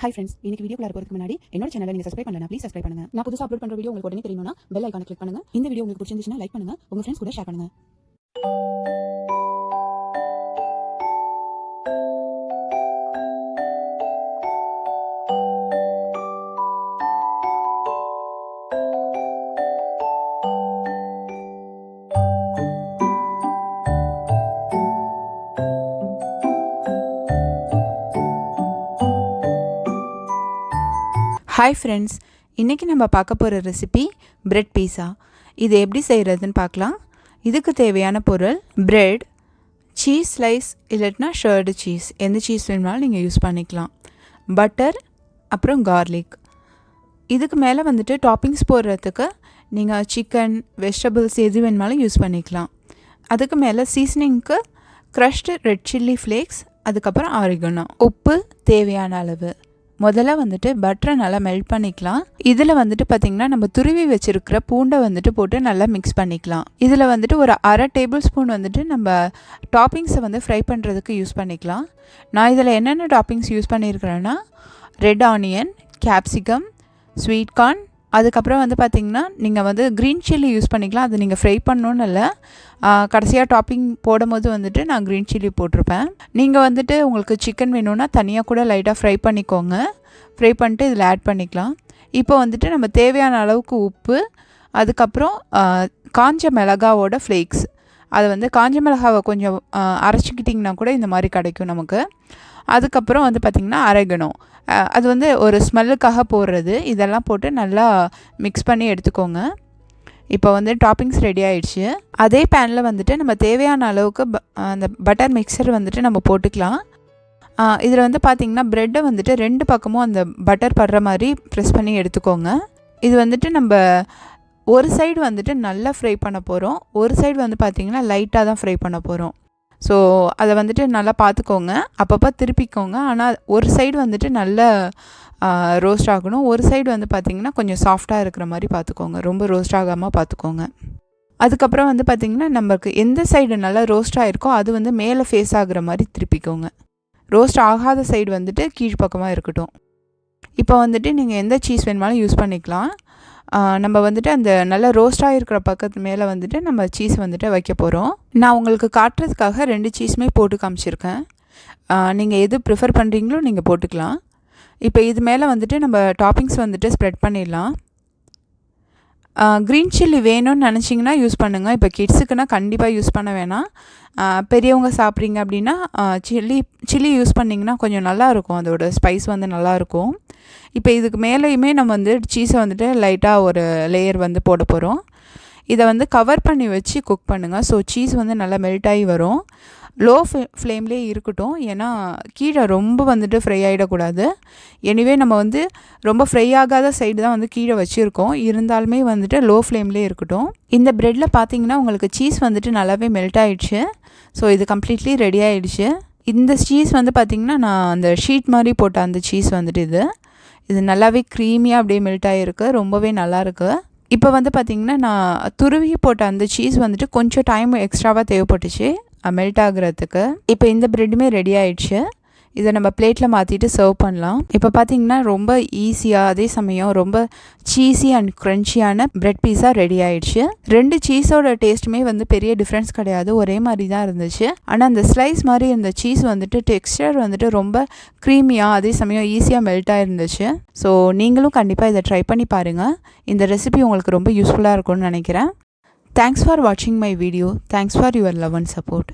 Hi friends, இன்னைக்கு வீடியோக்குள்ள போறதுக்கு முன்னாடி என்னோட சேனலை நீங்க சப்ஸ்கிரைப் பண்ணலனா ப்ளீஸ் சப்ஸ்கிரைப் பண்ணுங்க. நான் புதுசா அப்லோட் பண்ற வீடியோ உங்களுக்கு உடனே தெரியணும்னா பெல் ஐகானை கிளிக் பண்ணுங்க. இந்த வீடியோ உங்களுக்கு பிடிச்சிருந்துச்சுனா லைக் பண்ணுங்க, உங்க फ्रेंड्स கூட ஷேர் பண்ணுங்க. ஹாய் ஃப்ரெண்ட்ஸ், இன்றைக்கி நம்ம பார்க்க போகிற ரெசிபி பிரெட் பீஸா. இது எப்படி செய்கிறதுன்னு பார்க்கலாம். இதுக்கு தேவையான பொருள் பிரெட், சீஸ் ஸ்லைஸ் இல்லைன்னா ஷர்டு சீஸ், எந்த சீஸ் வேணுமாலும் நீங்கள் யூஸ் பண்ணிக்கலாம், பட்டர், அப்புறம் கார்லிக். இதுக்கு மேலே வந்துட்டு டாப்பிங்ஸ் போடுறதுக்கு நீங்கள் சிக்கன், வெஜிடபிள்ஸ் எது வேணுமாலும் யூஸ் பண்ணிக்கலாம். அதுக்கு மேலே சீசனிங்க்கு க்ரஷ்டு ரெட் சில்லி ஃப்ளேக்ஸ், அதுக்கப்புறம் ஆரிகனோ, உப்பு தேவையான அளவு. முதல்ல வந்துட்டு பட்டரை நல்லா மெல்ட் பண்ணிக்கலாம். இதில் வந்துட்டு பார்த்திங்கன்னா நம்ம துருவி வச்சுருக்கிற பூண்டை வந்துட்டு போட்டு நல்லா மிக்ஸ் பண்ணிக்கலாம். இதில் வந்துட்டு ஒரு அரை டேபிள் ஸ்பூன் வந்துட்டு நம்ம டாப்பிங்ஸை வந்து ஃப்ரை பண்ணுறதுக்கு யூஸ் பண்ணிக்கலாம். நான் இதில் என்னென்ன டாப்பிங்ஸ் யூஸ் பண்ணியிருக்கிறேன்னா red onion, capsicum, sweet corn, அதுக்கப்புறம் வந்து பார்த்திங்கன்னா நீங்கள் வந்து க்ரீன் சில்லி யூஸ் பண்ணிக்கலாம். அது நீங்கள் ஃப்ரை பண்ணணுன்னு இல்லை, கடைசியாக டாப்பிங் போடும்போது வந்துட்டு நான் க்ரீன் சில்லி போட்டிருப்பேன். நீங்கள் வந்துட்டு உங்களுக்கு சிக்கன் வேணும்னா தனியாக கூட லைட்டாக ஃப்ரை பண்ணிக்கோங்க. ஃப்ரை பண்ணிட்டு இதில் ஆட் பண்ணிக்கலாம். இப்போ வந்துட்டு நம்ம தேவையான அளவுக்கு உப்பு, அதுக்கப்புறம் காஞ்ச மிளகாவோட ஃப்ளேக்ஸ். அது வந்து காஞ்ச மிளகாவை கொஞ்சம் அரைச்சிக்கிட்டிங்கன்னா கூட இந்த மாதிரி கிடைக்கும் நமக்கு. அதுக்கப்புறம் வந்து பார்த்திங்கன்னா ஆரிகனோ, அது வந்து ஒரு ஸ்மெல்லுக்காக போடுறது. இதெல்லாம் போட்டு நல்லா மிக்ஸ் பண்ணி எடுத்துக்கோங்க. இப்போ வந்து டாப்பிங்ஸ் ரெடி ஆகிடுச்சு. அதே பேனில் வந்துட்டு நம்ம தேவையான அளவுக்கு அந்த பட்டர் மிக்சர் வந்துட்டு நம்ம போட்டுக்கலாம். இதில் வந்து பார்த்திங்கன்னா ப்ரெட்டை வந்துட்டு ரெண்டு பக்கமும் அந்த பட்டர் படுற மாதிரி ப்ரெஸ் பண்ணி எடுத்துக்கோங்க. இது வந்துட்டு நம்ம ஒரு சைடு வந்துட்டு நல்லா ஃப்ரை பண்ண போகிறோம், ஒரு சைடு வந்து பார்த்திங்கன்னா லைட்டாக தான் ஃப்ரை பண்ண போகிறோம். ஸோ அதை வந்துட்டு நல்லா பார்த்துக்கோங்க, அப்பப்போ திருப்பிக்கோங்க. ஆனால் ஒரு சைடு வந்துட்டு நல்லா ரோஸ்ட் ஆகணும், ஒரு சைடு வந்து பார்த்திங்கன்னா கொஞ்சம் சாஃப்டாக இருக்கிற மாதிரி பார்த்துக்கோங்க, ரொம்ப ரோஸ்ட் ஆகாமல் பார்த்துக்கோங்க. அதுக்கப்புறம் வந்து பார்த்திங்கன்னா நமக்கு எந்த சைடு நல்லா ரோஸ்ட் ஆகிருக்கோ அது வந்து மேலே ஃபேஸ் ஆகுற மாதிரி திருப்பிக்கோங்க. ரோஸ்ட் ஆகாத சைடு வந்துட்டு கீழ்ப்பக்கமாக இருக்கட்டும். இப்போ வந்துட்டு நீங்கள் எந்த சீஸ் வேணுமாலும் யூஸ் பண்ணிக்கலாம். நம்ம வந்துட்டு அந்த நல்லா ரோஸ்டாக இருக்கிற பக்கத்து மேலே வந்துட்டு நம்ம சீஸ் வந்துட்டு வைக்க போகிறோம். நான் உங்களுக்கு காட்டுறதுக்காக 2 சீஸுமே போட்டு காமிச்சிருக்கேன். நீங்கள் எது ப்ரிஃபர் பண்ணுறீங்களோ நீங்கள் போட்டுக்கலாம். இப்போ இது மேலே வந்துட்டு நம்ம டாப்பிங்ஸ் வந்துட்டு ஸ்ப்ரெட் பண்ணிடலாம். க்ரீன் சில்லி வேணும்னு நினச்சிங்கன்னா யூஸ் பண்ணுங்கள். இப்போ கிட்ஸுக்குன்னா கண்டிப்பாக யூஸ் பண்ண வேணாம். பெரியவங்க சாப்பிட்றீங்க அப்படின்னா சில்லி யூஸ் பண்ணிங்கன்னா கொஞ்சம் நல்லாயிருக்கும், அதோட ஸ்பைஸ் வந்து நல்லாயிருக்கும். இப்போ இதுக்கு மேலேயுமே நம்ம வந்து சீஸை வந்துட்டு லைட்டாக ஒரு லேயர் வந்து போட போகிறோம். இதை வந்து கவர் பண்ணி வச்சு குக் பண்ணுங்கள். ஸோ சீஸ் வந்து நல்லா மெல்ட் ஆகி வரும். லோ ஃப்ளேம்லேயே இருக்கட்டும், ஏன்னா கீழே ரொம்ப வந்துட்டு ஃப்ரை ஆகிடக்கூடாது. எனிவே நம்ம வந்து ரொம்ப ஃப்ரை ஆகாத சைடு தான் வந்து கீழே வச்சுருக்கோம், இருந்தாலுமே வந்துட்டு லோ ஃப்ளேம்லேயே இருக்கட்டும். இந்த ப்ரெட்டில் பார்த்தீங்கன்னா உங்களுக்கு சீஸ் வந்துட்டு நல்லாவே மெல்ட் ஆகிடுச்சு. ஸோ இது கம்ப்ளீட்லி ரெடி ஆகிடுச்சு. இந்த சீஸ் வந்து பார்த்திங்கன்னா நான் அந்த ஷீட் மாதிரி போட்ட அந்த சீஸ் வந்துட்டு இது நல்லாவே க்ரீமியாக அப்படியே மெல்ட் ஆகிருக்கு, ரொம்பவே நல்லாயிருக்கு. இப்போ வந்து பார்த்திங்கன்னா நான் துருவி போட்ட அந்த சீஸ் வந்துட்டு கொஞ்சம் டைம் எக்ஸ்ட்ராவாக தேவைப்பட்டுச்சு மெல்ட் ஆகுறதுக்கு. இப்போ இந்த ப்ரெட்டுமே ரெடி ஆகிடுச்சு. இதை நம்ம பிளேட்டில் மாற்றிட்டு சர்வ் பண்ணலாம். இப்போ பார்த்திங்கன்னா ரொம்ப ஈஸியாக, அதே சமயம் ரொம்ப சீஸி அண்ட் க்ரன்ச்சியான பிரெட் பீஸா ரெடி ஆகிடுச்சு. 2 சீஸோட டேஸ்ட்டுமே வந்து பெரிய டிஃப்ரென்ஸ் கிடையாது, ஒரே மாதிரி தான் இருந்துச்சு. ஆனால் அந்த ஸ்லைஸ் மாதிரி இருந்த சீஸ் வந்துட்டு டெக்ஸ்டர் வந்துட்டு ரொம்ப க்ரீமியாக, அதே சமயம் ஈஸியாக மெல்ட்டாக இருந்துச்சு. ஸோ நீங்களும் கண்டிப்பாக இதை ட்ரை பண்ணி பாருங்கள். இந்த ரெசிபி உங்களுக்கு ரொம்ப யூஸ்ஃபுல்லாக இருக்கும்னு நினைக்கிறேன். தேங்க்ஸ் ஃபார் வாட்சிங் my video. Thanks for your love and support.